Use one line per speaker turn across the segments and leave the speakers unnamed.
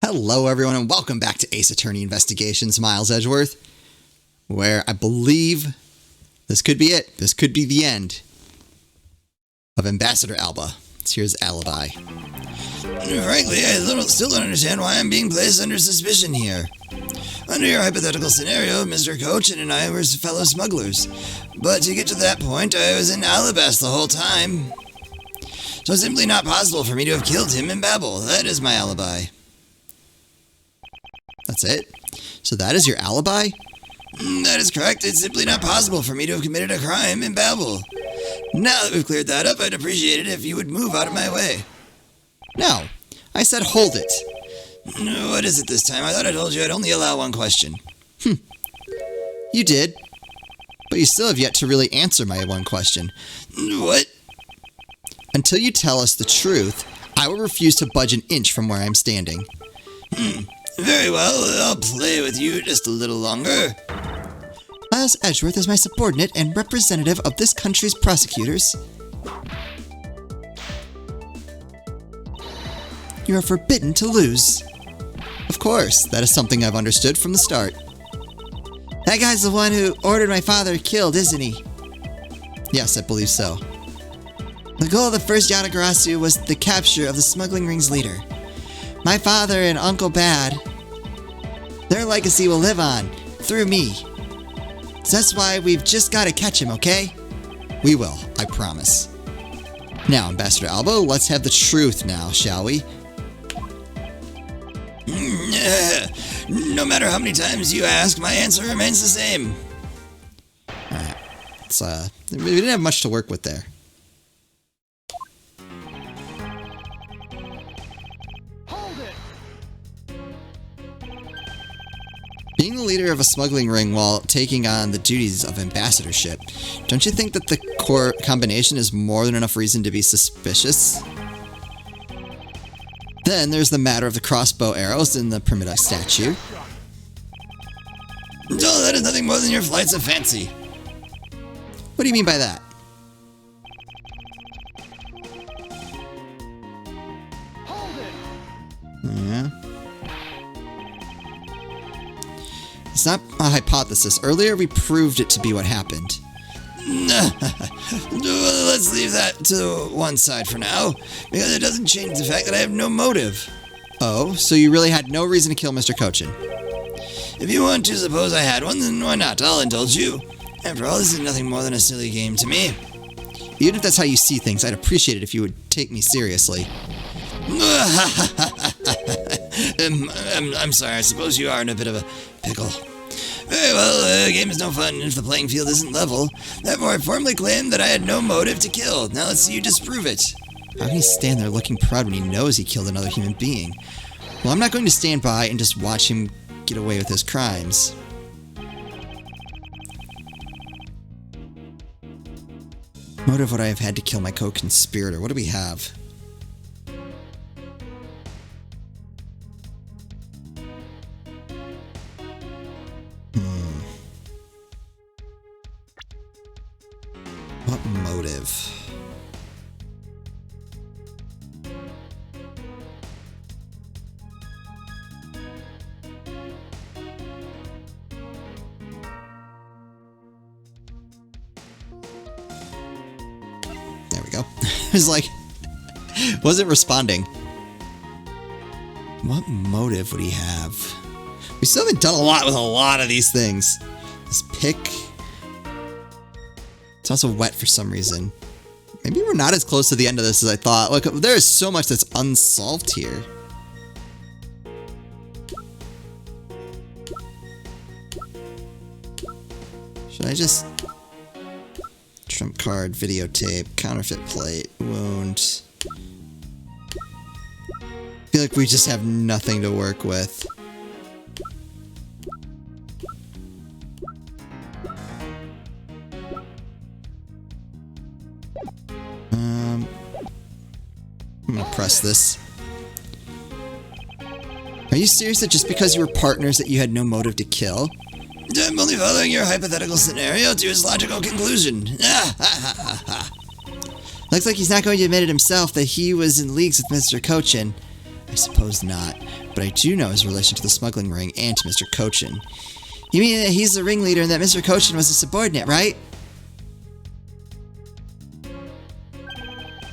Hello everyone and welcome back to Ace Attorney Investigations, Miles Edgeworth, where I believe this could be it. This could be the end of Ambassador Alba. It's here's alibi.
Frankly, I still don't understand why I'm being placed under suspicion here. Under your hypothetical scenario, Mr. Cochin and I were fellow smugglers. But to get to that point, I was in Alabas the whole time. So it's simply not possible for me to have killed him in Babel. That is my alibi.
That's it? So that is your alibi?
That is correct. It's simply not possible for me to have committed a crime in Babel. Now that we've cleared that up, I'd appreciate it if you would move out of my way.
No. I said hold it.
What is it this time? I thought I told you I'd only allow one question.
You did. But you still have yet to really answer my one question.
What?
Until you tell us the truth, I will refuse to budge an inch from where I'm standing.
Very well, I'll play with you just a little longer.
Miles Edgeworth is my subordinate and representative of this country's prosecutors. You are forbidden to lose. Of course, that is something I've understood from the start. That guy's the one who ordered my father killed, isn't he? Yes, I believe so. The goal of the first Yatagarasu was the capture of the smuggling ring's leader. My father and Uncle Bad, their legacy will live on, through me. So that's why we've just got to catch him, okay? We will, I promise. Now, Ambassador Alba, let's have the truth now, shall we?
No matter how many times you ask, my answer remains the same.
Alright, we didn't have much to work with there. Being the leader of a smuggling ring while taking on the duties of ambassadorship, don't you think that the core combination is more than enough reason to be suspicious? Then there's the matter of the crossbow arrows in the primitive statue.
Oh, that is nothing more than your flights of fancy.
What do you mean by that? Yeah. It's not a hypothesis. Earlier we proved it to be what happened.
Let's leave that to one side for now, because it doesn't change the fact that I have no motive.
Oh, so you really had no reason to kill Mr. Cochin?
If you want to suppose I had one, then why not? I'll indulge you. After all, this is nothing more than a silly game to me.
Even if that's how you see things, I'd appreciate it if you would take me seriously.
I'm sorry, I suppose you are in a bit of a pickle. Very well, a game is no fun if the playing field isn't level. Therefore, I formally claim that I had no motive to kill. Now let's see you disprove it.
How can he stand there looking proud when he knows he killed another human being? Well, I'm not going to stand by and just watch him get away with his crimes. Motive would I have had to kill my co-conspirator? What do we have? What motive? There we go. It was like, wasn't responding. What motive would he have? We still haven't done a lot with a lot of these things. This pick. It's also wet for some reason. Maybe we're not as close to the end of this as I thought. Look, there is so much that's unsolved here. Should I just... Trump card, videotape, counterfeit plate, wound. I feel like we just have nothing to work with. I'm gonna press this. Are you serious that just because you were partners that you had no motive to kill?
I'm only following your hypothetical scenario to its logical conclusion.
Looks like he's not going to admit it himself that he was in leagues with Mr. Cochin. I suppose not, but I do know his relation to the smuggling ring and to Mr. Cochin. You mean that he's the ringleader and that Mr. Cochin was a subordinate, right?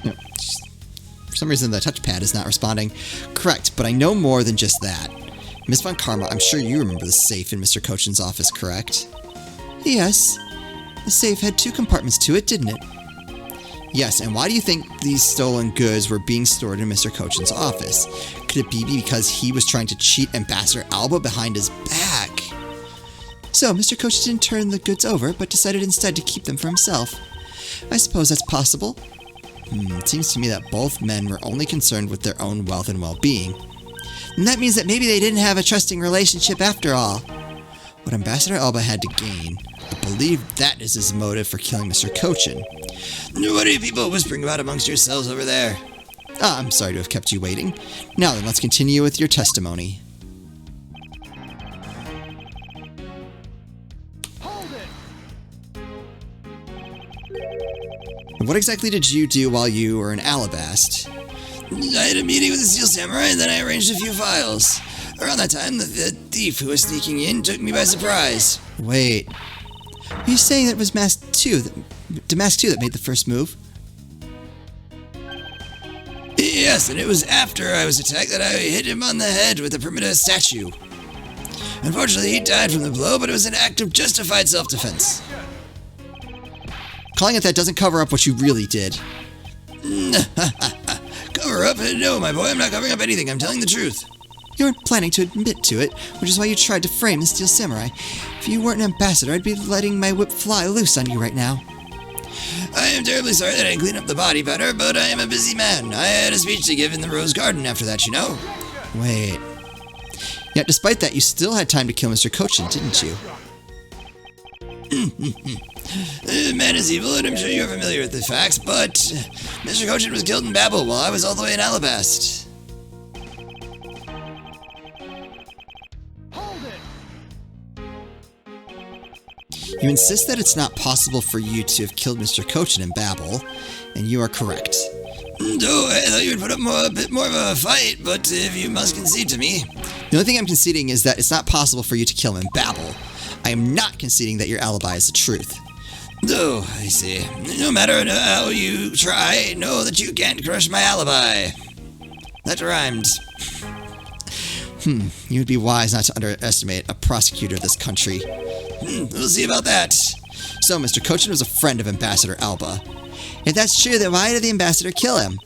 No, for some reason the touchpad is not responding. Correct, but I know more than just that. Miss Von Karma, I'm sure you remember the safe in Mr. Cochin's office, correct? Yes. The safe had 2 compartments to it, didn't it? Yes, and why do you think these stolen goods were being stored in Mr. Cochin's office? Could it be because he was trying to cheat Ambassador Alba behind his back? So, Mr. Cochin didn't turn the goods over, but decided instead to keep them for himself. I suppose that's possible. It seems to me that both men were only concerned with their own wealth and well-being. And that means that maybe they didn't have a trusting relationship after all. What Ambassador Alba had to gain, I believe that is his motive for killing Mr. Cochin.
What are you people whispering about amongst yourselves over there?
I'm sorry to have kept you waiting. Now then, let's continue with your testimony.
Hold it!
What exactly did you do while you were in Alabast?
I had a meeting with the Steel Samurai, and then I arranged a few files. Around that time, the thief who was sneaking in took me by surprise.
Wait. Are you saying that it was Mask 2 that made the first move?
Yes, and it was after I was attacked that I hit him on the head with a primitive statue. Unfortunately, he died from the blow, but it was an act of justified self-defense.
Calling it that doesn't cover up what you really did.
Cover up? No, my boy, I'm not covering up anything. I'm telling the truth.
You weren't planning to admit to it, which is why you tried to frame the Steel Samurai. If you weren't an ambassador, I'd be letting my whip fly loose on you right now.
I am terribly sorry that I didn't clean up the body better, but I am a busy man. I had a speech to give in the Rose Garden after that, you know.
Wait. Yet despite that, you still had time to kill Mr. Cochin, didn't you?
Man is evil, and I'm sure you're familiar with the facts, but Mr. Cochin was killed in Babel while I was all the way in Alabast.
You insist that it's not possible for you to have killed Mr. Cochin in Babel, and you are correct.
Oh, I thought you would put up a bit more of a fight, but if you must concede to me...
The only thing I'm conceding is that it's not possible for you to kill him in Babel. I am not conceding that your alibi is the truth.
Oh, I see. No matter how you try, know that you can't crush my alibi. That rhymed.
You would be wise not to underestimate a prosecutor of this country.
We'll see about that.
So, Mr. Cochin was a friend of Ambassador Alba. If that's true, then why did the ambassador kill him?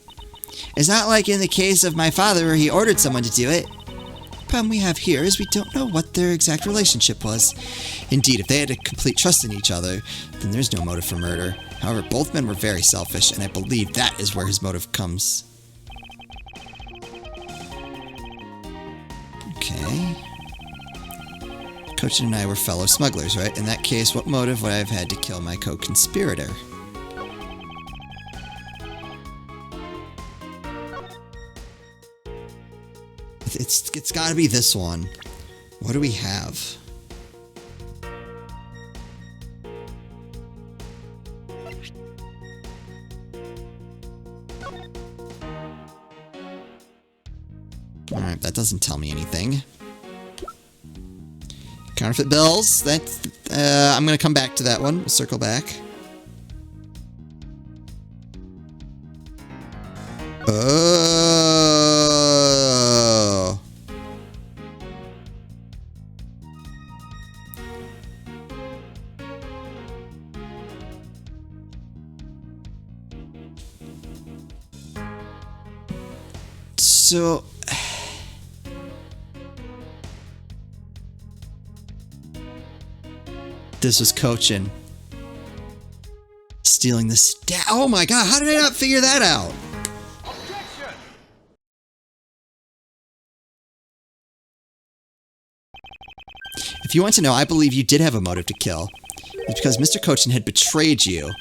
It's not like in the case of my father where he ordered someone to do it. The problem we have here is we don't know what their exact relationship was. Indeed, if they had a complete trust in each other, then there's no motive for murder. However, both men were very selfish, and I believe that is where his motive comes. Okay. Cochin and I were fellow smugglers, right? In that case, what motive would I have had to kill my co-conspirator? It's gotta be this one. What do we have? Alright, that doesn't tell me anything. Counterfeit bills. I'm gonna come back to that one. We'll circle back. Oh. So. This was Cochin. Stealing the oh my god, how did I not figure that out?
Objection!
If you want to know, I believe you did have a motive to kill. It's because Mr. Cochin had betrayed you.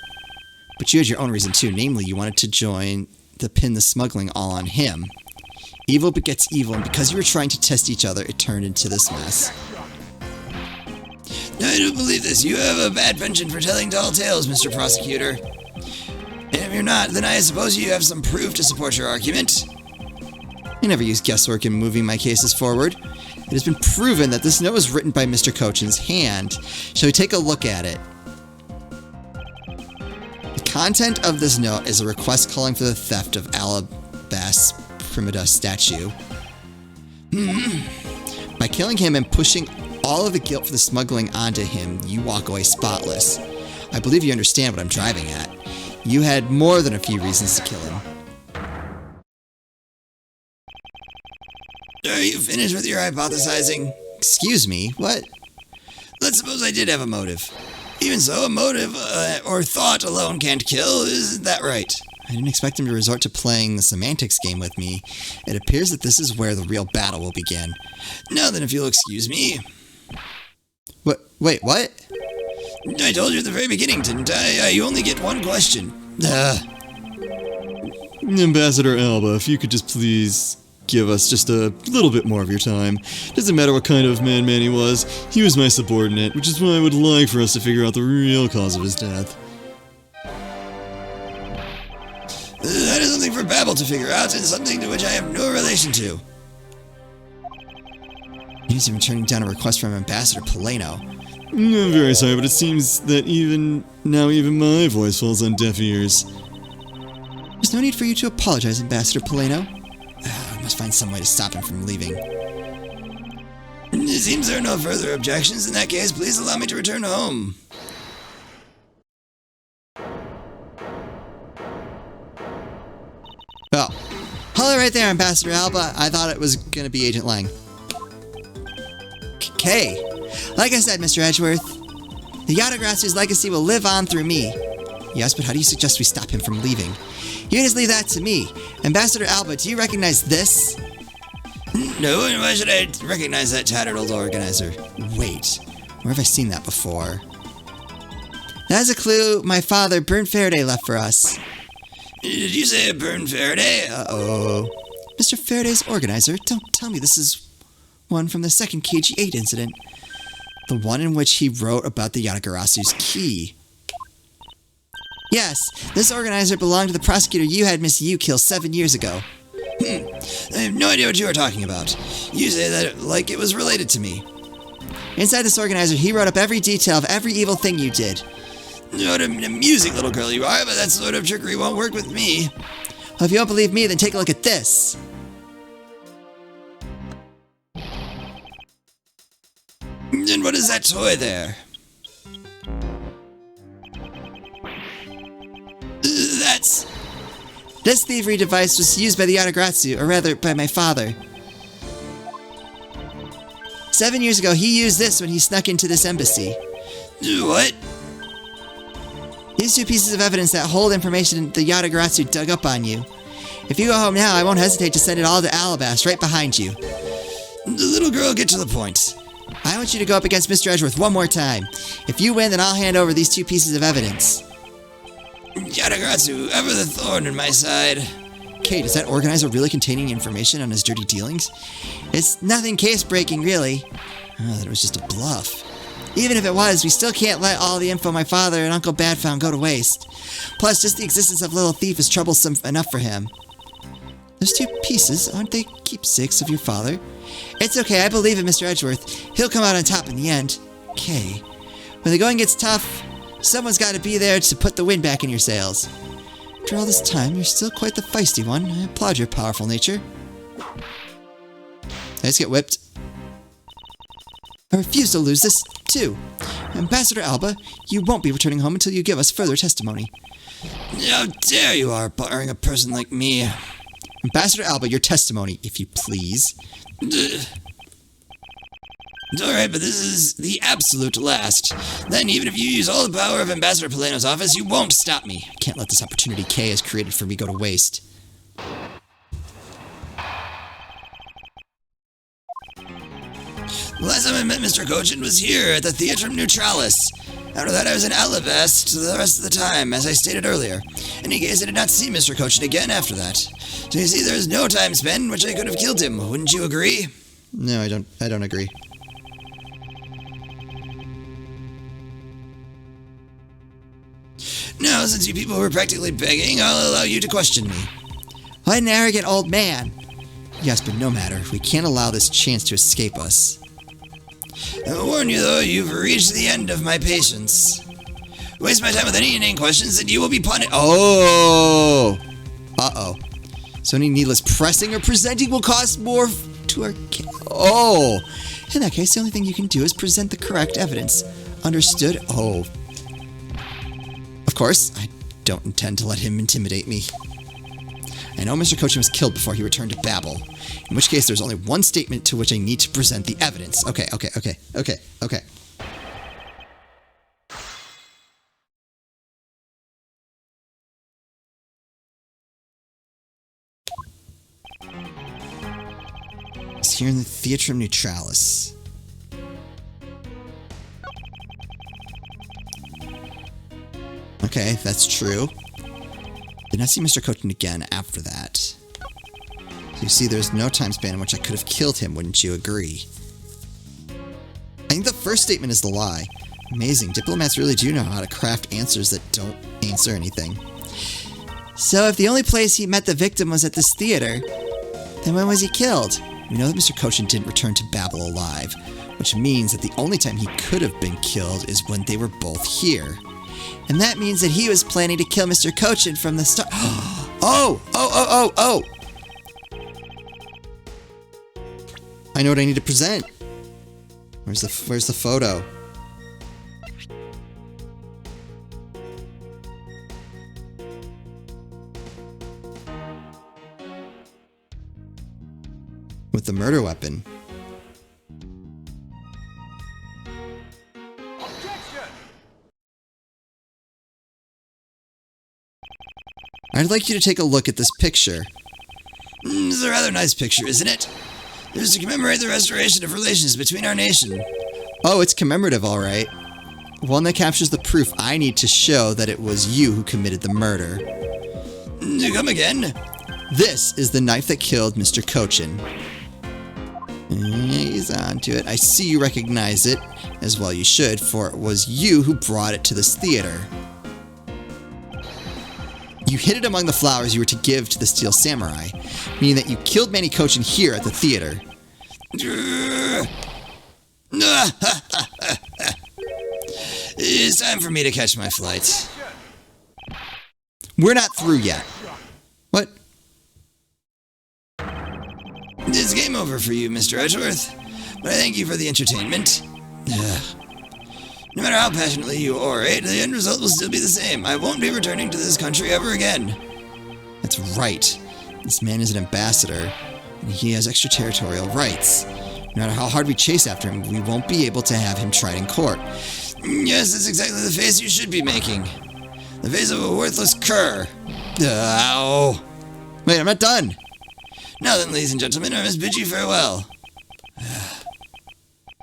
But you had your own reason too, namely you wanted to join the pin the smuggling all on him. Evil begets evil, and because you were trying to test each other, it turned into this mess.
I don't believe this. You have a bad penchant for telling tall tales, Mr. Prosecutor. And if you're not, then I suppose you have some proof to support your argument.
I never use guesswork in moving my cases forward. It has been proven that this note was written by Mr. Cochin's hand. Shall we take a look at it? The content of this note is a request calling for the theft of Alabas Primida statue. By killing him and pushing all of the guilt for the smuggling onto him, you walk away spotless. I believe you understand what I'm driving at. You had more than a few reasons to kill him.
Are you finished with your hypothesizing?
Excuse me, what?
Let's suppose I did have a motive. Even so, a motive or thought alone can't kill, isn't that right?
I didn't expect him to resort to playing the semantics game with me. It appears that this is where the real battle will begin.
Now then, if you'll excuse me.
Wait, what?
I told you at the very beginning, didn't I? You only get one question.
Ambassador Alba, if you could just please give us just a little bit more of your time. Doesn't matter what kind of man he was my subordinate, which is why I would like for us to figure out the real cause of his death.
That is something for Babel to figure out, and something to which I have no relation to.
He's even turning down a request from Ambassador Polano.
I'm very sorry, but it seems that even my voice falls on deaf ears.
There's no need for you to apologize, Ambassador Polano. I must find some way to stop him from leaving.
It seems there are no further objections. In that case, please allow me to return home.
Oh. Hold it right there, Ambassador Alba. I thought it was going to be Agent Lang. Okay. Like I said, Mr. Edgeworth, the Yatagrasu's legacy will live on through me. Yes, but how do you suggest we stop him from leaving? You can just leave that to me. Ambassador Alba, do you recognize this?
No, and why should I recognize that tattered old organizer?
Wait, where have I seen that before? That is a clue my father, Bern Faraday, left for us.
Did you say Bern Faraday?
Uh-oh. Mr. Faraday's organizer, don't tell me this is one from the second KG-8 incident. The one in which he wrote about the Yatagarasu's key. Yes, this organizer belonged to the prosecutor you had Miss Yu kill 7 years ago.
I have no idea what you are talking about. You say that like it was related to me.
Inside this organizer, he wrote up every detail of every evil thing you did.
What an amusing little girl you are, but that sort of trickery won't work with me.
Well, if you don't believe me, then take a look at this.
And what is that toy there? That's...
This thievery device was used by the Yatagrasu, or rather, by my father. 7 years ago, he used this when he snuck into this embassy.
What?
These two pieces of evidence that hold information the Yatagrasu dug up on you. If you go home now, I won't hesitate to send it all to Alabas, right behind you.
The little girl, get to the point.
I want you to go up against Mr. Edgeworth one more time. If you win, then I'll hand over these two pieces of evidence.
Yatagrasu, ever the thorn in my side.
Kate, is that organizer really containing information on his dirty dealings? It's nothing case-breaking, really. Oh, that was just a bluff. Even if it was, we still can't let all the info my father and Uncle Bad found go to waste. Plus, just the existence of Little Thief is troublesome enough for him. Those two pieces, aren't they keepsakes of your father? It's okay, I believe in Mr. Edgeworth. He'll come out on top in the end. Okay. When the going gets tough, someone's got to be there to put the wind back in your sails. After all this time, you're still quite the feisty one. I applaud your powerful nature. Let's get whipped. I refuse to lose this, too. Ambassador Alba, you won't be returning home until you give us further testimony.
How dare you are barring a person like me.
Ambassador Alba, your testimony, if you please.
It's alright, but this is the absolute last. Then even if you use all the power of Ambassador Polano's office, you won't stop me.
I can't let this opportunity Kay has created for me go to waste.
The last time I met Mr. Cochin was here at the Theatrum Neutralis. After that, I was in Alabast the rest of the time, as I stated earlier. In any case, I did not see Mr. Cochin again after that. So you see, there is no time spent in which I could have killed him. Wouldn't you agree?
No, I don't agree.
Now, since you people were practically begging, I'll allow you to question me.
What an arrogant old man. Yes, but no matter. We can't allow this chance to escape us.
I warn you, though, you've reached the end of my patience. Waste my time with any inane questions and you will be punished.
Oh! Uh-oh. So any needless pressing or presenting will cause more to our... Oh! In that case, the only thing you can do is present the correct evidence. Understood? Oh. Of course, I don't intend to let him intimidate me. I know Mr. Cochin was killed before he returned to Babel. In which case, there's only one statement to which I need to present the evidence. Okay. It's here in the Theatrum Neutralis. Okay, that's true. Did not see Mr. Cochin again after that. So you see, there's no time span in which I could have killed him, wouldn't you agree? I think the first statement is the lie. Amazing, diplomats really do know how to craft answers that don't answer anything. So if the only place he met the victim was at this theater, then when was he killed? We know that Mr. Cochin didn't return to Babel alive, which means that the only time he could have been killed is when they were both here. And that means that he was planning to kill Mr. Cochin from the start. Oh! I know what I need to present. Where's the photo? With the murder weapon.
Objection!
I'd like you to take a look at this picture.
It's a rather nice picture, isn't it? It was to commemorate the restoration of relations between our nation.
Oh, it's commemorative, all right. One that captures the proof I need to show that it was you who committed the murder.
Come again?
This is the knife that killed Mr. Cochin. He's onto it. I see you recognize it, as well you should, for it was you who brought it to this theater. You hid it among the flowers you were to give to the Steel Samurai, meaning that you killed Manny Cochin here at the theater.
It's time for me to catch my flight.
We're not through yet. What?
It's game over for you, Mr. Edgeworth, but I thank you for the entertainment. No matter how passionately you orate, the end result will still be the same. I won't be returning to this country ever again.
That's right. This man is an ambassador, and he has extraterritorial rights. No matter how hard we chase after him, we won't be able to have him tried in court.
Yes, that's exactly the face you should be making. The face of a worthless cur. Ow.
Wait, I'm not done.
Now then, ladies and gentlemen, I must bid you farewell.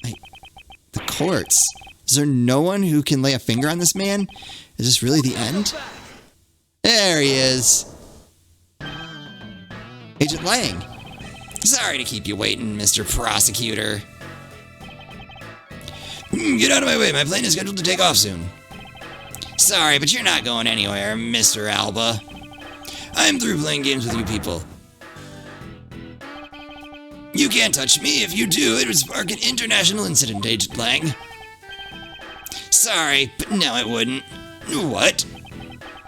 The courts. Is there no one who can lay a finger on this man? Is this really the end? There he is. Agent Lang.
Sorry to keep you waiting, Mr. Prosecutor. Get out of my way. My plane is scheduled to take off soon. Sorry, but you're not going anywhere, Mr. Alba. I'm through playing games with you people. You can't touch me. If you do, it would spark an international incident, Agent Lang. Sorry, but no, it wouldn't. What?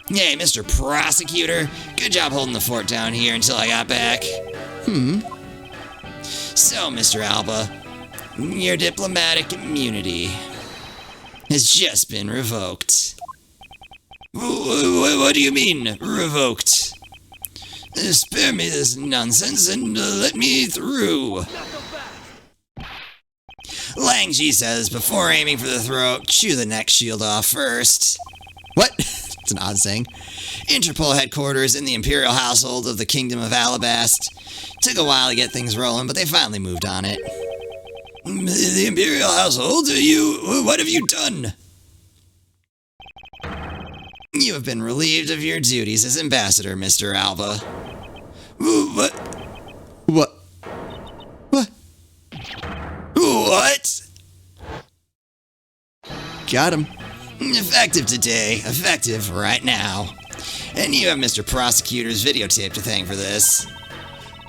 Hey, Mr. Prosecutor. Good job holding the fort down here until I got back. So, Mr. Alba, your diplomatic immunity has just been revoked. What do you mean, revoked? Spare me this nonsense and let me through. Langji says, before aiming for the throat, chew the neck shield off first.
What? It's an odd saying.
Interpol headquarters in the Imperial Household of the Kingdom of Alabast. Took a while to get things rolling, but they finally moved on it. The Imperial Household? What have you done? You have been relieved of your duties as ambassador, Mr. Alba. What?
What? What?
What?
Got him.
Effective today. Effective right now. And you have Mr. Prosecutor's videotape to thank for this.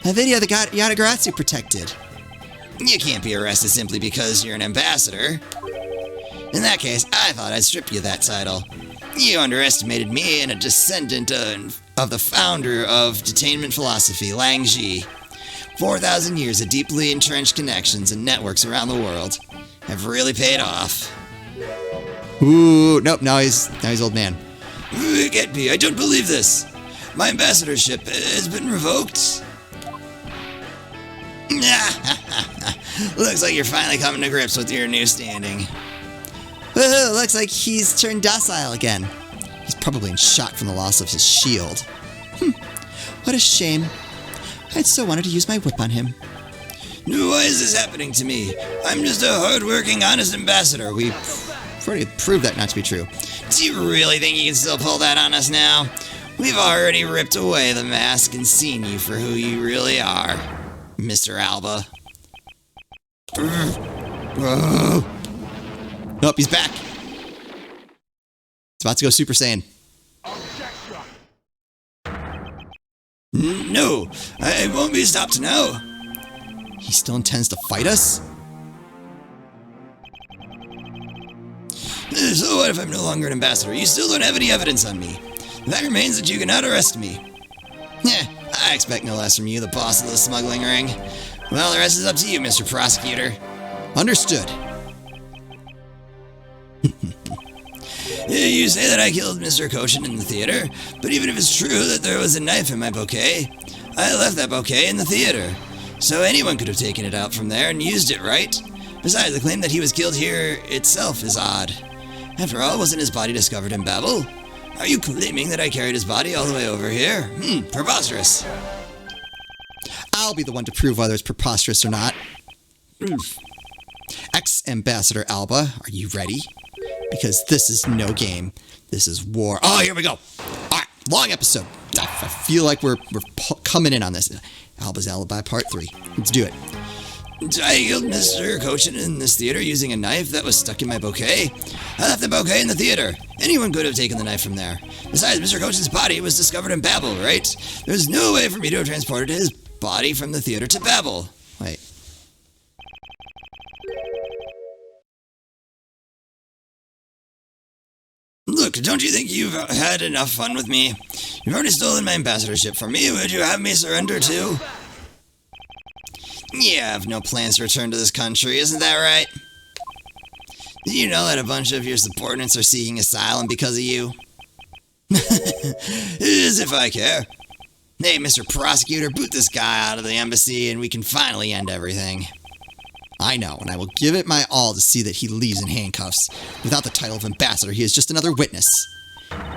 A video that got Yatagarasu protected.
You can't be arrested simply because you're an ambassador. In that case, I thought I'd strip you of that title. You underestimated me and a descendant of the founder of detainment philosophy, Lang Ji. 4,000 years of deeply entrenched connections and networks around the world have really paid off.
Ooh, nope, now he's old man.
Get me, I don't believe this. My ambassadorship has been revoked. Looks like you're finally coming to grips with your new standing.
Woohoo, looks like he's turned docile again. He's probably in shock from the loss of his shield. What a shame. I'd so wanted to use my whip on him.
Why is this happening to me? I'm just a hard-working, honest ambassador.
We've already proved that not to be true.
Do you really think you can still pull that on us now? We've already ripped away the mask and seen you for who you really are, Mr. Alba.
Nope, he's back. It's about to go Super Saiyan.
No, I won't be stopped now.
He still intends to fight us?
So what if I'm no longer an ambassador? You still don't have any evidence on me. The fact remains that you cannot arrest me. I expect no less from you, the boss of the smuggling ring. Well, the rest is up to you, Mr. Prosecutor.
Understood.
You say that I killed Mr. Koshin in the theater, but even if it's true that there was a knife in my bouquet, I left that bouquet in the theater. So anyone could have taken it out from there and used it, right? Besides, the claim that he was killed here itself is odd. After all, wasn't his body discovered in Babel? Are you claiming that I carried his body all the way over here? Preposterous.
I'll be the one to prove whether it's preposterous or not. Ex-Ambassador Alba, are you ready? Because this is no game. This is war. Oh, here we go. All right, long episode. I feel like we're coming in on this. Alba's Alibi Part 3. Let's do it.
I killed Mr. Koshin in this theater using a knife that was stuck in my bouquet. I left the bouquet in the theater. Anyone could have taken the knife from there. Besides, Mr. Koshin's body was discovered in Babel, right? There's no way for me to have transported his body from the theater to Babel.
Wait.
Look, don't you think you've had enough fun with me? You've already stolen my ambassadorship from me. Would you have me surrender too? You have no plans to return to this country, isn't that right? Do you know that a bunch of your subordinates are seeking asylum because of you? As if I care. Hey, Mr. Prosecutor, boot this guy out of the embassy and we can finally end everything.
I know, and I will give it my all to see that he leaves in handcuffs. Without the title of ambassador, he is just another witness.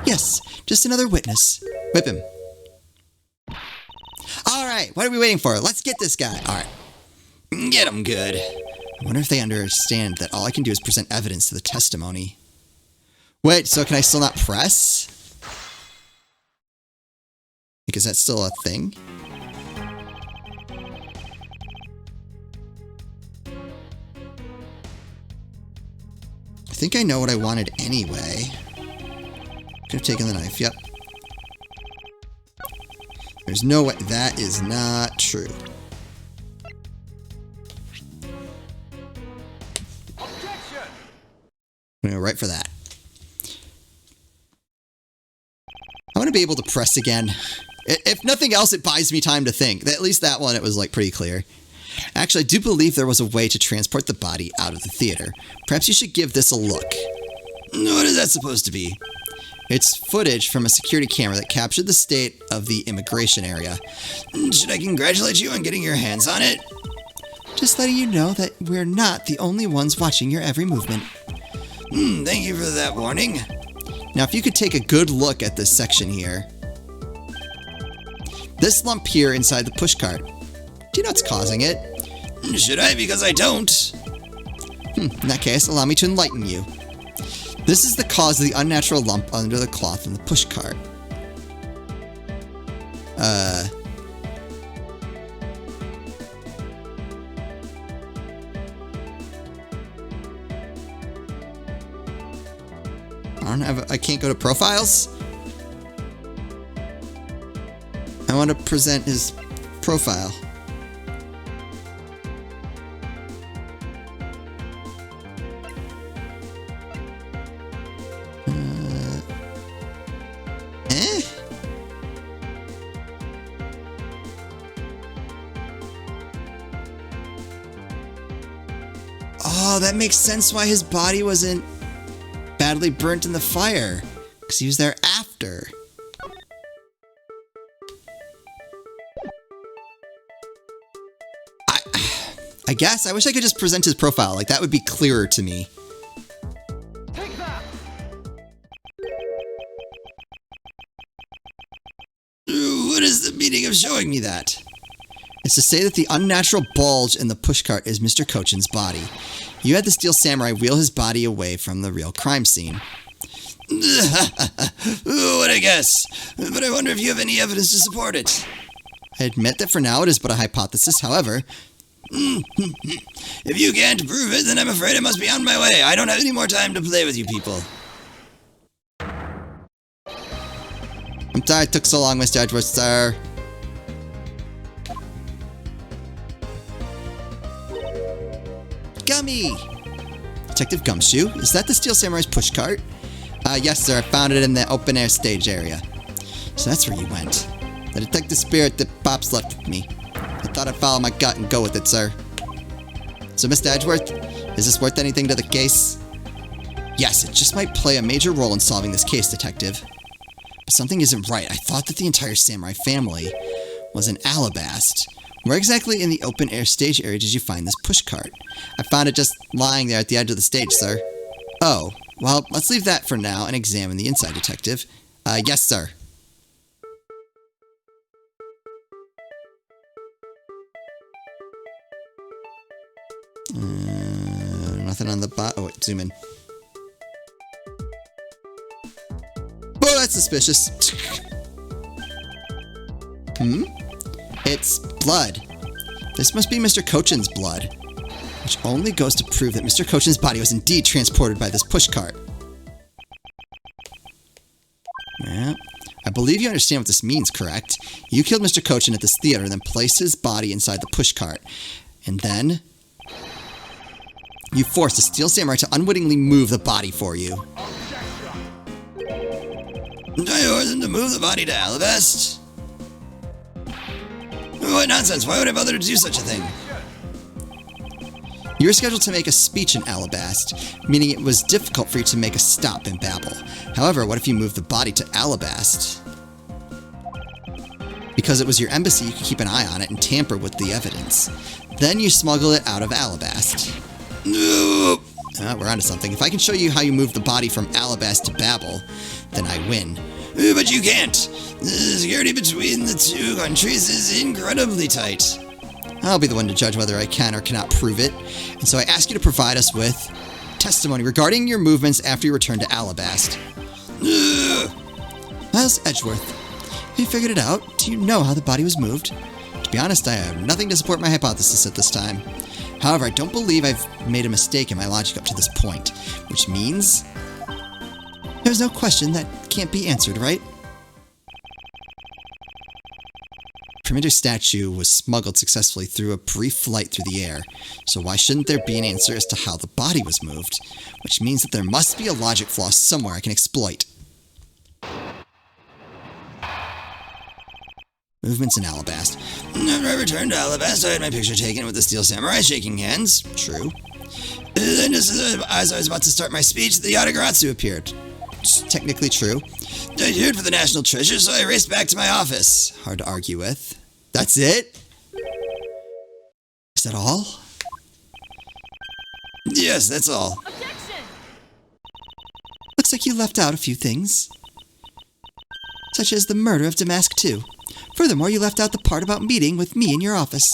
Yes, just another witness. Whip him. All right, what are we waiting for? Let's get this guy. All right.
Get him good.
I wonder if they understand that all I can do is present evidence to the testimony. Wait, so can I still not press? Because that's still a thing? I think I know what I wanted anyway. Could have taken the knife, yep. There's no way. That is not true.
Objection!
I'm going to go right for that. I want to be able to press again. If nothing else, it buys me time to think. At least that one, it was like pretty clear. Actually, I do believe there was a way to transport the body out of the theater. Perhaps you should give this a look.
What is that supposed to be?
It's footage from a security camera that captured the state of the immigration area.
Should I congratulate you on getting your hands on it?
Just letting you know that we're not the only ones watching your every movement.
Thank you for that warning.
Now, if you could take a good look at this section here. This lump here inside the pushcart. Do you know what's causing it?
Should I? Because I don't.
In that case, allow me to enlighten you. This is the cause of the unnatural lump under the cloth in the pushcart. I can't go to profiles? I want to present his profile. Oh, that makes sense why his body wasn't badly burnt in the fire. Because he was there after. I guess. I wish I could just present his profile. Like, that would be clearer to me.
Take that!
What is the meaning of showing me that?
It's to say that the unnatural bulge in the pushcart is Mr. Cochin's body. You had the Steel Samurai wheel his body away from the real crime scene.
What a guess. But I wonder if you have any evidence to support it.
I admit that for now it is but a hypothesis, however...
If you can't prove it, then I'm afraid I must be on my way. I don't have any more time to play with you people.
I'm sorry it took so long, Mr. Edgeworth, sir. Gummy! Detective Gumshoe, is that the Steel Samurai's pushcart? Yes, sir. I found it in the open-air stage area. So that's where you went. The detective spirit that Pops left with me. I thought I'd follow my gut and go with it, sir. So, Mr. Edgeworth, is this worth anything to the case? Yes, it just might play a major role in solving this case, Detective. But something isn't right. I thought that the entire samurai family was in Alabast. Where exactly in the open-air stage area did you find this pushcart? I found it just lying there at the edge of the stage, sir. Oh, well, let's leave that for now and examine the inside, Detective. Yes, sir. Nothing on the bottom. Oh, wait, zoom in. Oh, that's suspicious. It's blood. This must be Mr. Cochin's blood, which only goes to prove that Mr. Cochin's body was indeed transported by this pushcart. Yeah. I believe you understand what this means, correct? You killed Mr. Cochin at this theater, then placed his body inside the pushcart. And then... you forced a Steel Samurai to unwittingly move the body for you.
I ordered them to move the body to Alabast? What nonsense, why would I bother to do such a thing?
You were scheduled to make a speech in Alabast, meaning it was difficult for you to make a stop in Babel. However, what if you moved the body to Alabast? Because it was your embassy, you could keep an eye on it and tamper with the evidence. Then you smuggle it out of Alabast.
No.
We're onto something. If I can show you how you moved the body from Alabast to Babel, then I win.
But you can't. The security between the two countries is incredibly tight.
I'll be the one to judge whether I can or cannot prove it, and so I ask you to provide us with testimony regarding your movements after you returned to Alabast. How's Edgeworth? Have you figured it out? Do you know how the body was moved? To be honest, I have nothing to support my hypothesis at this time. However, I don't believe I've made a mistake in my logic up to this point, which means there's no question that can't be answered, right? Primitive statue was smuggled successfully through a brief flight through the air, so why shouldn't there be an answer as to how the body was moved? Which means that there must be a logic flaw somewhere I can exploit. Movements in Alabast.
After I returned to Alabast, I had my picture taken with the Steel Samurai shaking hands.
True.
Then just as I was about to start my speech, the Yatagarasu appeared.
It's technically true.
I cheered for the national treasure, so I raced back to my office.
Hard to argue with. That's it? Is that all?
Yes, that's all.
Objection!
Looks like you left out a few things. Such as the murder of Damask II. Furthermore, you left out the part about meeting with me in your office.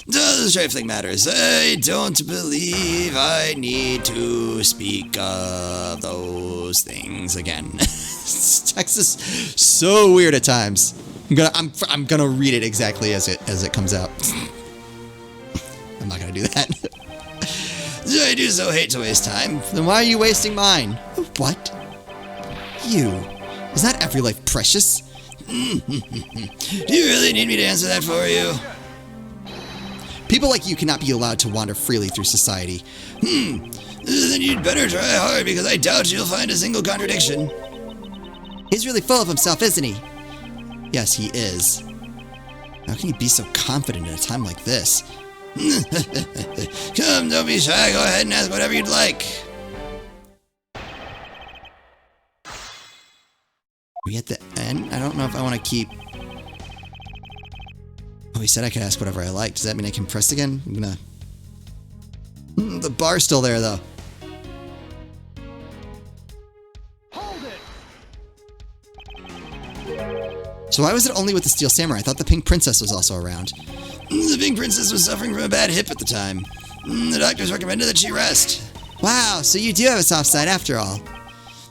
Those trifling matters. I don't believe I need to speak of those things again.
This text is so weird at times. I'm gonna read it exactly as it comes out. I'm not gonna do that.
I do so hate to waste time.
Then why are you wasting mine? What? You. Is not every life precious?
Do you really need me to answer that for you?
People like you cannot be allowed to wander freely through society.
Then you'd better try hard, because I doubt you'll find a single contradiction.
He's really full of himself, isn't he? Yes, he is. How can he be so confident at a time like this?
Come, don't be shy. Go ahead and ask whatever you'd like.
Are we at the end? I don't know if I want to keep... Oh, he said I could ask whatever I like. Does that mean I can press again? I'm gonna... the bar's still there, though.
Hold it!
So why was it only with the Steel Samurai? I thought the Pink Princess was also around.
The Pink Princess was suffering from a bad hip at the time. The doctors recommended that she rest.
Wow, so you do have a soft side after all.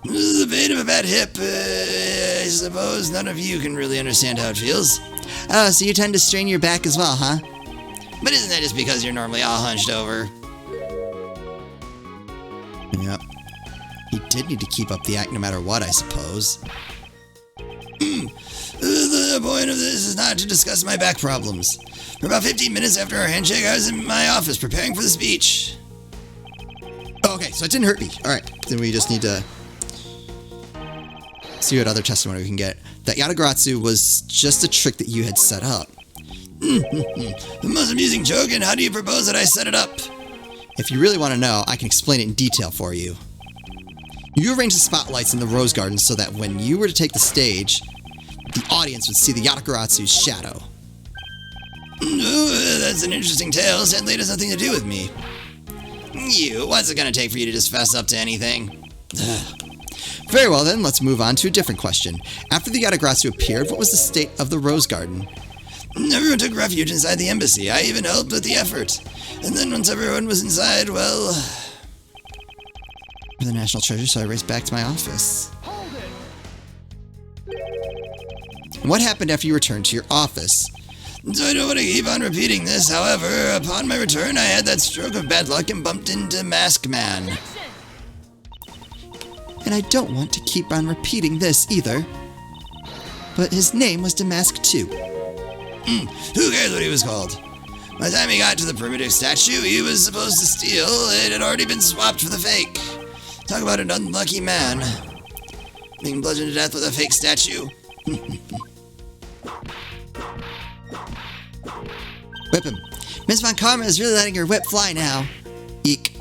The pain of a bad hip, I suppose none of you can really understand how it feels.
Oh, so you tend to strain your back as well, huh?
But isn't that just because you're normally all hunched over?
Yep. He did need to keep up the act no matter what, I suppose.
The point of this is not to discuss my back problems. For about 15 minutes after our handshake, I was in my office preparing for the speech.
Oh, okay, so it didn't hurt me. Alright, then we just need to see what other testimony we can get. That Yatagarasu was just a trick that you had set up.
The most amusing joke, and how do you propose that I set it up?
If you really want to know, I can explain it in detail for you. You arranged the spotlights in the rose garden so that when you were to take the stage, the audience would see the Yatagaratsu's shadow.
Oh, that's an interesting tale. Sadly, it has nothing to do with me. What's it gonna take for you to just fess up to anything?
Very well then, let's move on to a different question. After the Yatagarasu appeared, what was the state of the rose garden?
Everyone took refuge inside the embassy. I even helped with the effort. And then once everyone was inside, well...
For the national treasure, so I raced back to my office.
Hold it!
And what happened after you returned to your office?
So I don't want to keep on repeating this. However, upon my return, I had that stroke of bad luck and bumped into Mask Man.
And I don't want to keep on repeating this either. But his name was Damask too.
Who cares what he was called? By the time he got to the primitive statue he was supposed to steal, it had already been swapped for the fake. Talk about an unlucky man. Being bludgeoned to death with a fake statue.
Whip him. Miss Von Karma is really letting her whip fly now. Eek.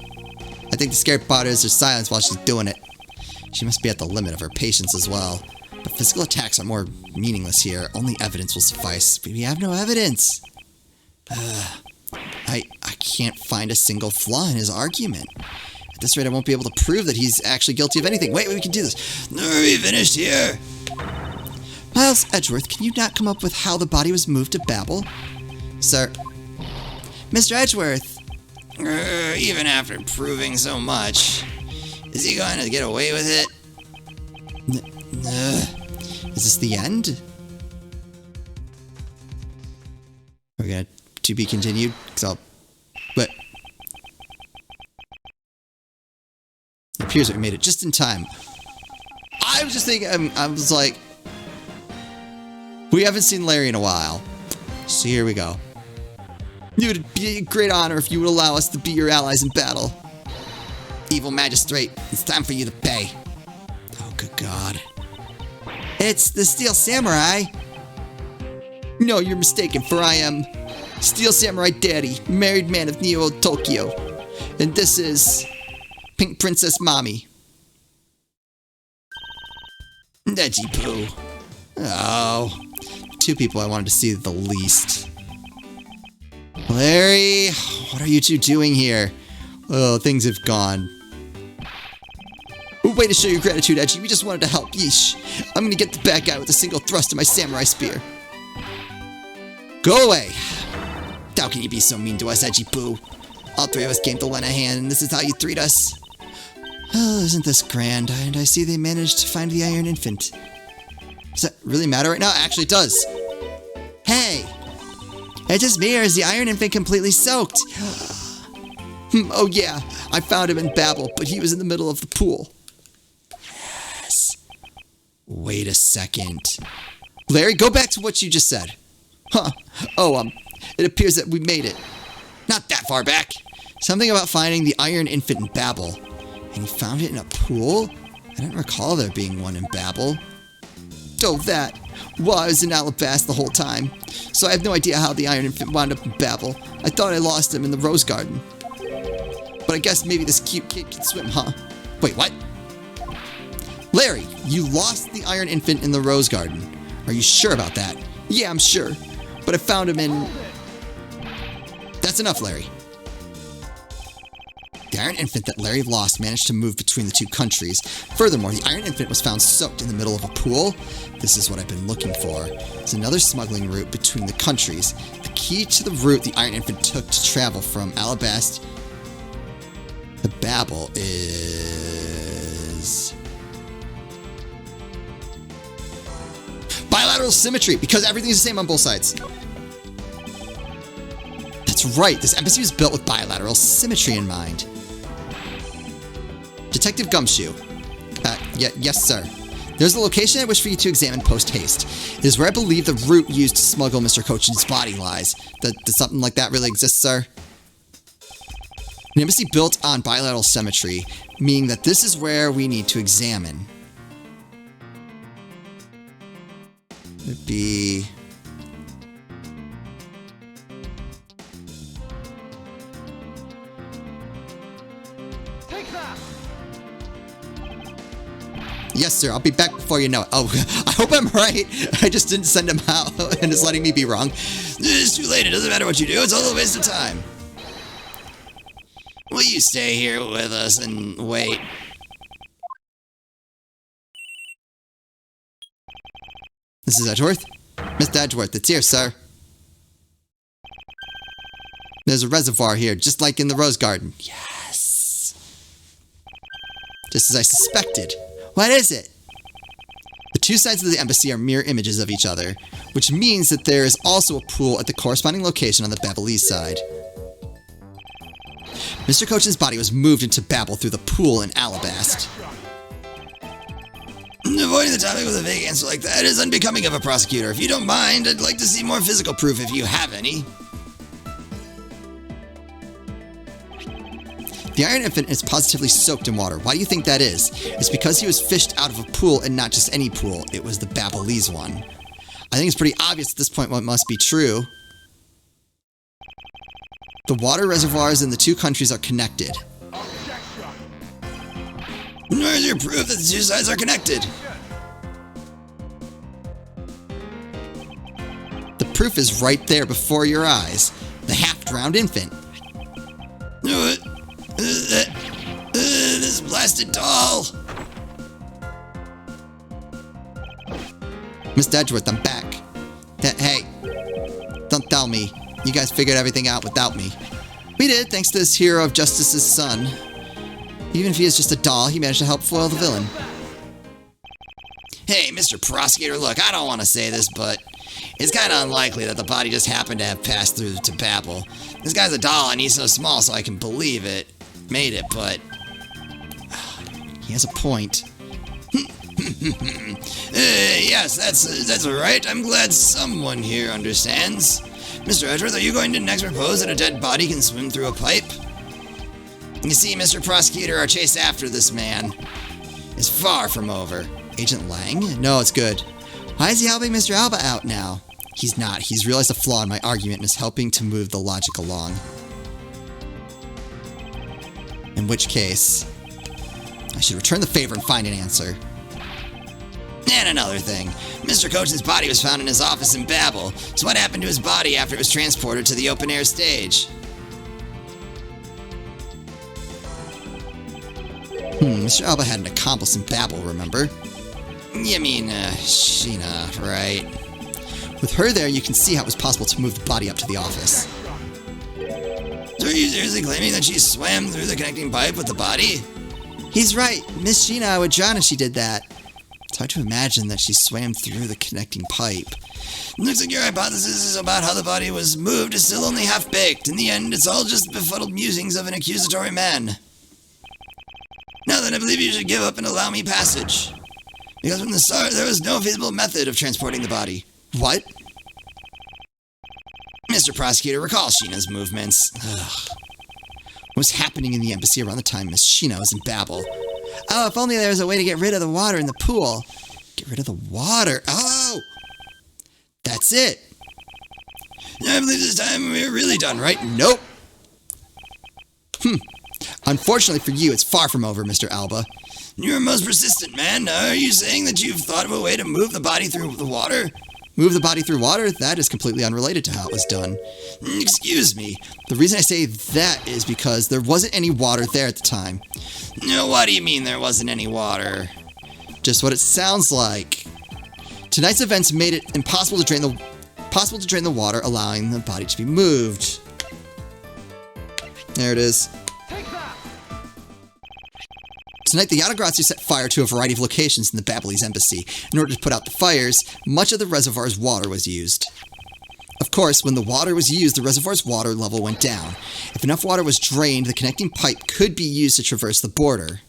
I think the scared part is her silence while she's doing it. She must be at the limit of her patience as well. But physical attacks are more meaningless here. Only evidence will suffice. But we have no evidence. I can't find a single flaw in his argument. At this rate, I won't be able to prove that he's actually guilty of anything. Wait, we can do this.
Are we finished here?
Miles Edgeworth, can you not come up with how the body was moved to Babel? Sir. Mr. Edgeworth.
Even after proving so much, is he going to get away with it?
Is this the end? We're gonna to be continued? But it appears that we made it just in time. I was just thinking, I was like, we haven't seen Larry in a while. So here we go. It would be a great honor if you would allow us to be your allies in battle. Evil magistrate, it's time for you to pay. Oh, good God. It's the Steel Samurai. No, you're mistaken, for I am Steel Samurai Daddy, married man of Neo Tokyo. And this is Pink Princess Mommy.
Edgy poo.
Oh, two people I wanted to see the least. Larry, what are you two doing here? Oh, things have gone. Way to show your gratitude, Edgy. We just wanted to help. Yeesh. I'm gonna get the bad guy with a single thrust of my samurai spear. Go away. How can you be so mean to us, Edgy Poo? All three of us came to lend a hand, and this is how you treat us. Oh, isn't this grand? And I see they managed to find the Iron Infant. Does that really matter right now? Actually, it does. Hey! It's just me, or is the Iron Infant completely soaked? Oh yeah, I found him in Babel, but he was in the middle of the pool. Yes. Wait a second. Larry, go back to what you just said. Huh. Oh, it appears that we made it.
Not that far back.
Something about finding the Iron Infant in Babel. And you found it in a pool? I don't recall there being one in Babel. Oh, that. Well, I was in Alabasta the whole time. So I have no idea how the Iron Infant wound up in Babel. I thought I lost him in the Rose Garden. But I guess maybe this cute kid can swim, huh?
Wait, what?
Larry, you lost the Iron Infant in the Rose Garden. Are you sure about that? Yeah, I'm sure. But I found him in... That's enough, Larry. The Iron Infant that Larry lost managed to move between the two countries. Furthermore, the Iron Infant was found soaked in the middle of a pool. This is what I've been looking for. It's another smuggling route between the countries. The key to the route the Iron Infant took to travel from Alabasta to Babel is... bilateral symmetry, because everything's the same on both sides. That's right, this embassy was built with bilateral symmetry in mind. Detective Gumshoe. Yes, sir. There's a location I wish for you to examine post-haste. It is where I believe the route used to smuggle Mr. Cochin's body lies. Does something like that really exist, sir? An embassy built on bilateral symmetry, meaning that this is where we need to examine. It'd be...
Take that!
Yes, sir. I'll be back before you know it. Oh, I hope I'm right. I just didn't send him out and it's letting me be wrong.
It's too late. It doesn't matter what you do. It's all a waste of time. Will you stay here with us and wait?
This is Edgeworth? Mr. Edgeworth, it's here, sir. There's a reservoir here, just like in the Rose Garden. Yes. Just as I suspected. What is it? The two sides of the embassy are mirror images of each other, which means that there is also a pool at the corresponding location on the Babelese side. Mr. Cochin's body was moved into Babel through the pool in Alabasta.
Avoiding the topic with a vague answer like that is unbecoming of a prosecutor. If you don't mind, I'd like to see more physical proof if you have any.
The Iron Infant is positively soaked in water. Why do you think that is? It's because he was fished out of a pool and not just any pool. It was the Babelese one. I think it's pretty obvious at this point what must be true. The water reservoirs in the two countries are connected.
Where's your proof that the two sides are connected?
The proof is right there before your eyes. The half-drowned infant.
This blasted doll.
Mr. Edgeworth, I'm back. Hey, don't tell me. You guys figured everything out without me. We did, thanks to this hero of justice's son. Even if he is just a doll, he managed to help foil the villain.
Hey, Mr. Prosecutor, look, I don't want to say this, but it's kind of unlikely that the body just happened to have passed through to Babel. This guy's a doll and he's so small so I can believe it. Made it, but...
He has a point.
Yes, that's right. I'm glad someone here understands. Mr. Edgeworth, are you going to next propose that a dead body can swim through a pipe? You see, Mr. Prosecutor, our chase after this man is far from over.
Agent Lang? No, it's good. Why is he helping Mr. Alba out now? He's not. He's realized a flaw in my argument and is helping to move the logic along. In which case, I should return the favor and find an answer.
And another thing, Mr. Cochin's body was found in his office in Babel, so what happened to his body after it was transported to the open-air stage?
Mr. Alba had an accomplice in Babel, remember?
You mean, Sheena, right?
With her there, you can see how it was possible to move the body up to the office.
So are you seriously claiming that she swam through the connecting pipe with the body?
He's right. Miss Sheena would drown if she did that. It's hard to imagine that she swam through the connecting pipe.
Looks like your hypothesis about how the body was moved is still only half-baked. In the end, it's all just befuddled musings of an accusatory man. Now then, I believe you should give up and allow me passage. Because from the start, there was no feasible method of transporting the body.
What?
Mr. Prosecutor, recall Sheena's movements.
Ugh. What was happening in the embassy around the time Miss Sheena was in Babel? Oh, if only there was a way to get rid of the water in the pool. Get rid of the water. Oh! That's it.
I believe this time we're really done, right?
Nope. Unfortunately for you, it's far from over, Mr. Alba.
You're most persistent, man. Are you saying that you've thought of a way to move the body through the water?
Move the body through water? That is completely unrelated to how it was done.
Excuse me.
The reason I say that is because there wasn't any water there at the time.
No, what do you mean there wasn't any water?
Just what it sounds like. Tonight's events made it impossible to drain the water, allowing the body to be moved. There it is.
Take that!
Tonight, the Yatagratsu set fire to a variety of locations in the Babylese embassy. In order to put out the fires, much of the reservoir's water was used. Of course, when the water was used, the reservoir's water level went down. If enough water was drained, the connecting pipe could be used to traverse the border.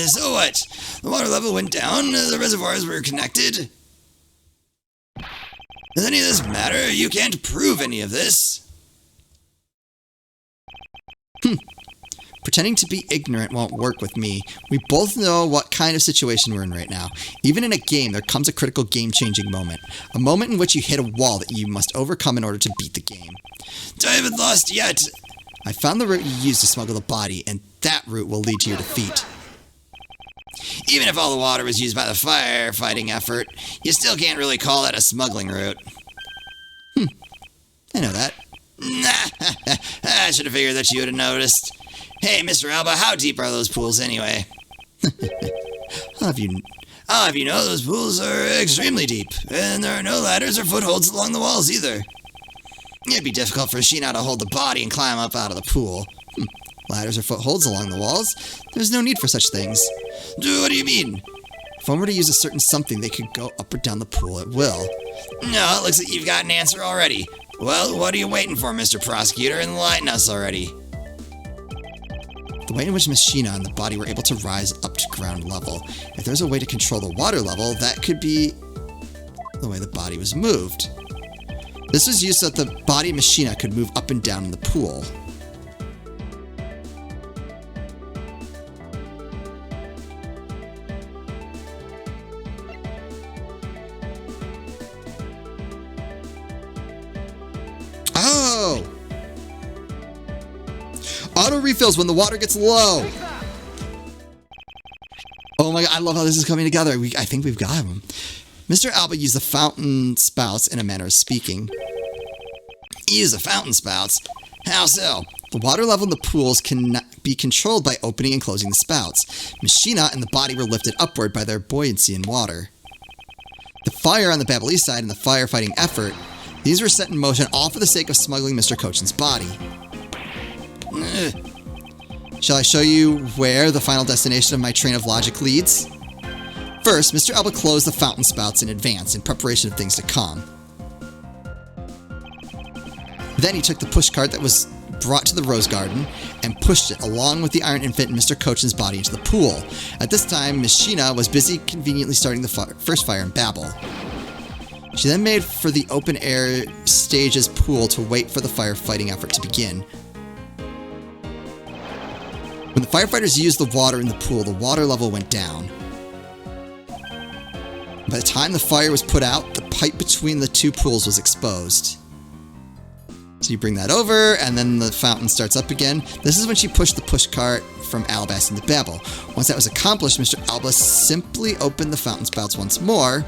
So what? The water level went down, the reservoirs were connected? Does any of this matter? You can't prove any of this.
Pretending to be ignorant won't work with me. We both know what kind of situation we're in right now. Even in a game, there comes a critical game-changing moment. A moment in which you hit a wall that you must overcome in order to beat the game.
I haven't lost yet.
I found the route you used to smuggle the body, and that route will lead to your defeat.
Even if all the water was used by the firefighting effort, you still can't really call that a smuggling route.
I know that.
I should have figured that you would have noticed. Hey, Mr. Alba, how deep are those pools anyway?
How have you...
I'll have you know those pools are extremely deep, and there are no ladders or footholds along the walls either. It'd be difficult for Sheena to hold the body and climb up out of the pool.
Ladders or footholds along the walls? There's no need for such things.
What do you mean?
If one were to use a certain something, they could go up or down the pool at will.
No, it looks like you've got an answer already. Well, what are you waiting for, Mr. Prosecutor? Enlighten us already.
The way in which Miss Sheena and the body were able to rise up to ground level. If there's a way to control the water level, that could be the way the body was moved. This was used so that the body of Miss Sheena could move up and down in the pool. Oh! Auto refills when the water gets low. Oh my god, I love how this is coming together. I think we've got him. Mr. Alba used the fountain spouts in a manner of speaking.
Use the fountain spouts? How so?
The water level in the pools can be controlled by opening and closing the spouts. Miss Sheena and the body were lifted upward by their buoyancy in water. The fire on the Babylese side and the firefighting effort, these were set in motion all for the sake of smuggling Mr. Cochin's body. Shall I show you where the final destination of my train of logic leads? First, Mr. Alba closed the fountain spouts in advance in preparation of things to come. Then he took the pushcart that was brought to the rose garden and pushed it along with the Iron Infant and Mr. Cochin's body into the pool. At this time, Miss Sheena was busy conveniently starting the first fire in Babel. She then made for the open-air stage's pool to wait for the firefighting effort to begin. When the firefighters used the water in the pool, the water level went down. By the time the fire was put out, the pipe between the two pools was exposed. So you bring that over, and then the fountain starts up again. This is when she pushed the pushcart from Alabas into Babel. Once that was accomplished, Mr. Alba simply opened the fountain spouts once more.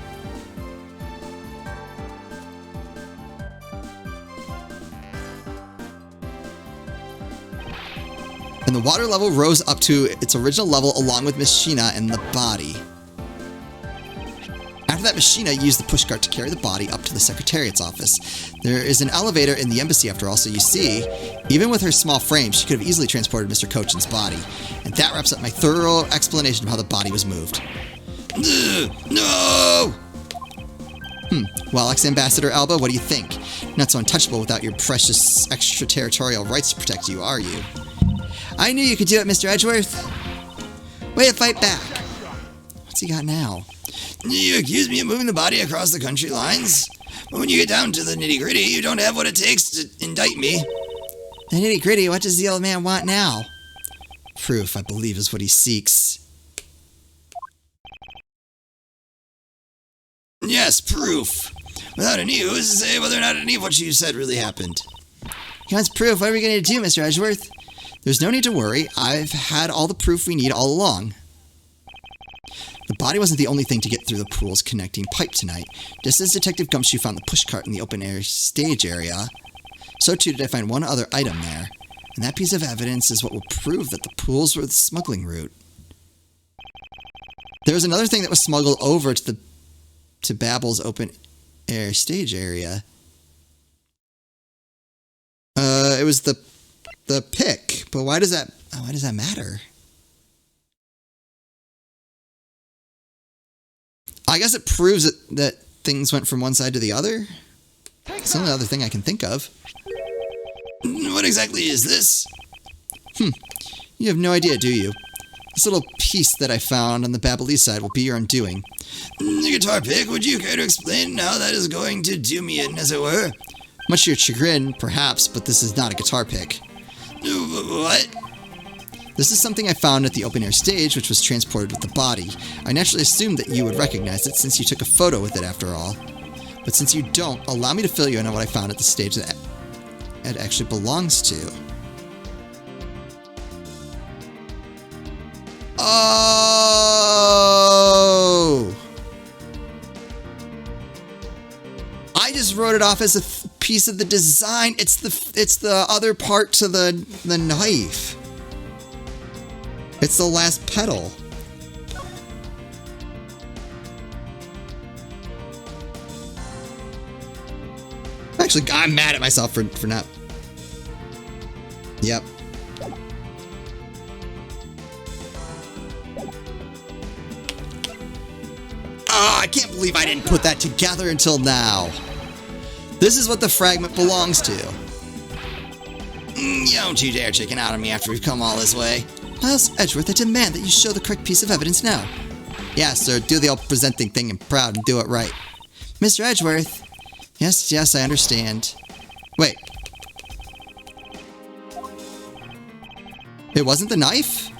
And the water level rose up to its original level along with Miss Sheena and the body. After that, Miss Sheena used the pushcart to carry the body up to the Secretariat's office. There is an elevator in the embassy after all, so you see, even with her small frame, she could have easily transported Mr. Cochin's body. And that wraps up my thorough explanation of how the body was moved.
No!
Well, ex-Ambassador Alba, what do you think? Not so untouchable without your precious extraterritorial rights to protect you, are you? I knew you could do it, Mr. Edgeworth. Way to fight back. What's he got now?
You accuse me of moving the body across the country lines, but when you get down to the nitty-gritty, you don't have what it takes to indict me.
The nitty-gritty, what does the old man want now? Proof, I believe, is what he seeks.
Yes, proof. Without any, who is to say whether or not any of what you said really happened?
He wants proof. What are we going to do, Mr. Edgeworth? There's no need to worry. I've had all the proof we need all along. The body wasn't the only thing to get through the pool's connecting pipe tonight. Just as Detective Gumshoe found the pushcart in the open-air stage area, so too did I find one other item there. And that piece of evidence is what will prove that the pools were the smuggling route. There was another thing that was smuggled over to Babel's open-air stage area. It was the pick, but why does that matter? I guess it proves that things went from one side to the other. It's the only other thing I can think of.
What exactly is this?
You have no idea, do you? This little piece that I found on the Babelese side will be your undoing.
The guitar pick, would you care to explain how that is going to do me in, as it were?
Much to your chagrin, perhaps, but this is not a guitar pick.
What?
This is something I found at the open-air stage, which was transported with the body. I naturally assumed that you would recognize it since you took a photo with it after all. But since you don't, allow me to fill you in on what I found at the stage that it actually belongs to. Oh! I just wrote it off as a piece of the design. It's the other part to the knife. It's the last pedal. Actually, I'm mad at myself for not. Yep. Oh, I can't believe I didn't put that together until now. This is what the fragment belongs to.
Don't you dare chicken out on me after we've come all this way.
Miles Edgeworth, I demand that you show the correct piece of evidence now. Yeah, sir, do the old presenting thing and proud and do it right. Mr. Edgeworth. Yes, I understand. Wait. It wasn't the knife?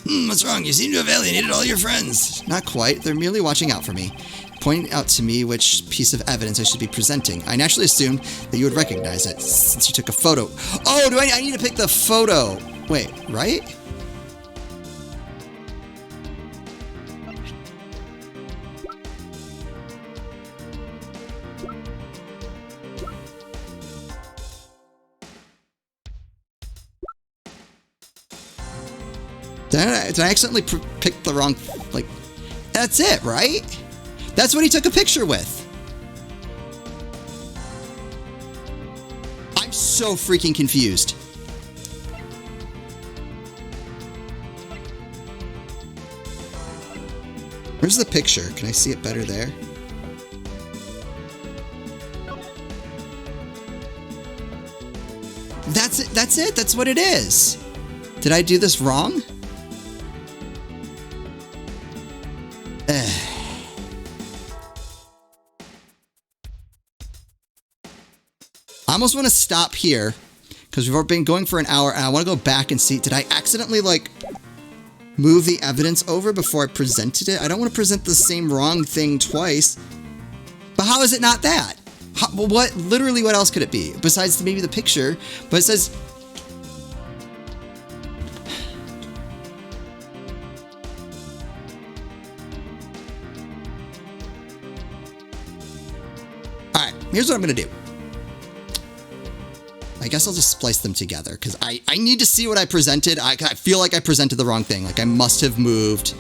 What's wrong? You seem to have alienated all your friends.
Not quite. They're merely watching out for me, pointing out to me which piece of evidence I should be presenting. I naturally assumed that you would recognize it, since you took a photo. Oh, I need to pick the photo. Wait, right? Did I accidentally pick the wrong... that's it, right? That's what he took a picture with. I'm so freaking confused. Where's the picture? Can I see it better there? That's it. That's what it is. Did I do this wrong? I almost want to stop here because we've been going for an hour and I want to go back and see, did I accidentally move the evidence over before I presented it? I don't want to present the same wrong thing twice. But how is it not that? Literally what else could it be besides maybe the picture? But it says... Alright, here's what I'm going to do. I guess I'll just splice them together because I need to see what I presented. I feel like I presented the wrong thing. I must have moved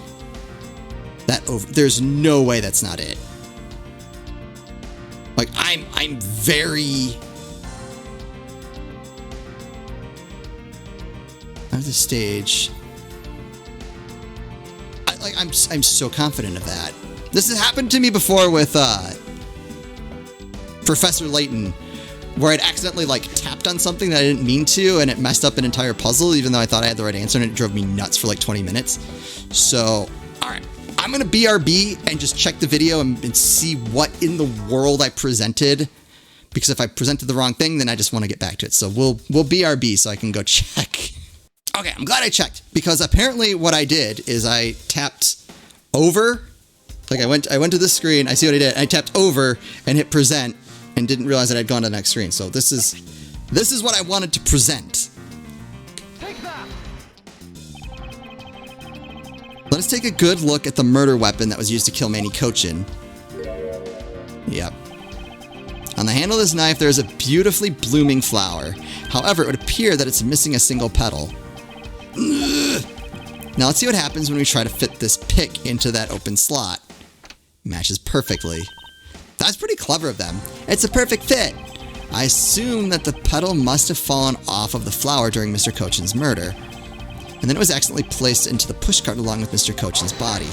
that over. There's no way that's not it. I'm very... Out of the stage. I'm so confident of that. This has happened to me before with Professor Layton, where I'd accidentally tapped on something that I didn't mean to, and it messed up an entire puzzle, even though I thought I had the right answer, and it drove me nuts for 20 minutes. So, alright. I'm going to BRB and just check the video and see what in the world I presented. Because if I presented the wrong thing, then I just want to get back to it. So we'll BRB so I can go check. Okay, I'm glad I checked. Because apparently what I did is I tapped over. Like I went to this screen, I see what I did. I tapped over and hit present and didn't realize that I'd gone to the next screen. So this is what I wanted to present.
Take that.
Let us take a good look at the murder weapon that was used to kill Manny Cochin. Yep. On the handle of this knife, there is a beautifully blooming flower. However, it would appear that it's missing a single petal. Now let's see what happens when we try to fit this pick into that open slot. Matches perfectly. That's pretty clever of them. It's a perfect fit. I assume that the petal must have fallen off of the flower during Mr. Cochin's murder. And then it was accidentally placed into the pushcart along with Mr. Cochin's body.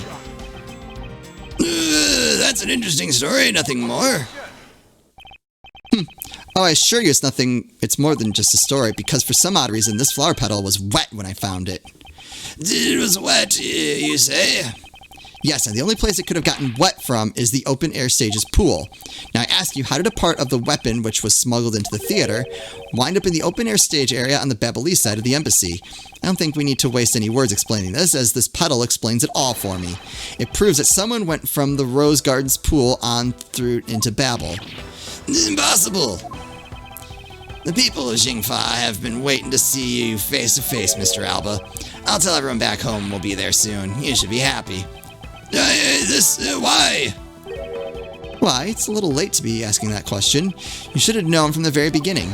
That's an interesting story, nothing more.
Oh, I assure you it's more than just a story, because for some odd reason, this flower petal was wet when I found it.
It was wet, you say?
Yes, and the only place it could have gotten wet from is the open air stage's pool. Now I ask you, how did a part of the weapon, which was smuggled into the theater, wind up in the open air stage area on the Babyliss side of the embassy? I don't think we need to waste any words explaining this, as this petal explains it all for me. It proves that someone went from the Rose Gardens pool on through into Babel.
Impossible. The people of Xingfa have been waiting to see you face to face, Mr. Alba. I'll tell everyone back home we'll be there soon. You should be happy. Why?
Why, it's a little late to be asking that question. You should have known from the very beginning.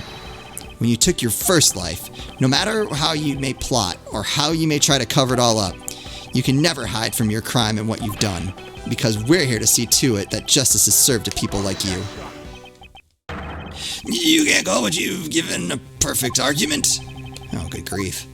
When you took your first life, no matter how you may plot or how you may try to cover it all up, you can never hide from your crime and what you've done, because we're here to see to it that justice is served to people like you.
You can't call what you've given a perfect argument.
Oh, good grief.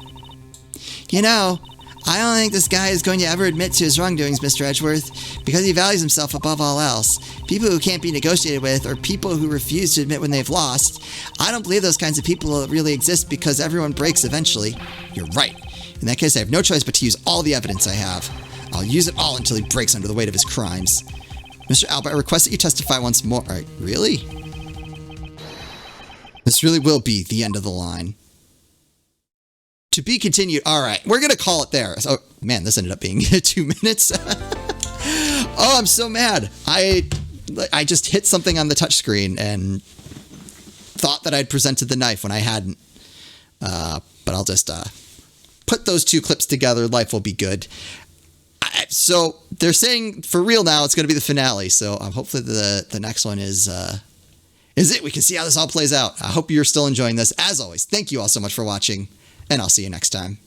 You know, I don't think this guy is going to ever admit to his wrongdoings, Mr. Edgeworth, because he values himself above all else. People who can't be negotiated with, or people who refuse to admit when they've lost. I don't believe those kinds of people really exist, because everyone breaks eventually. You're right. In that case, I have no choice but to use all the evidence I have. I'll use it all until he breaks under the weight of his crimes. Mr. Alba, I request that you testify once more. Really? This really will be the end of the line. To be continued. All right, we're going to call it there. So, man, this ended up being 2 minutes. Oh, I'm so mad. I just hit something on the touchscreen and thought that I'd presented the knife when I hadn't. But I'll just put those two clips together. Life will be good. So they're saying for real now it's going to be the finale. So hopefully the next one is it. We can see how this all plays out. I hope you're still enjoying this. As always, thank you all so much for watching, and I'll see you next time.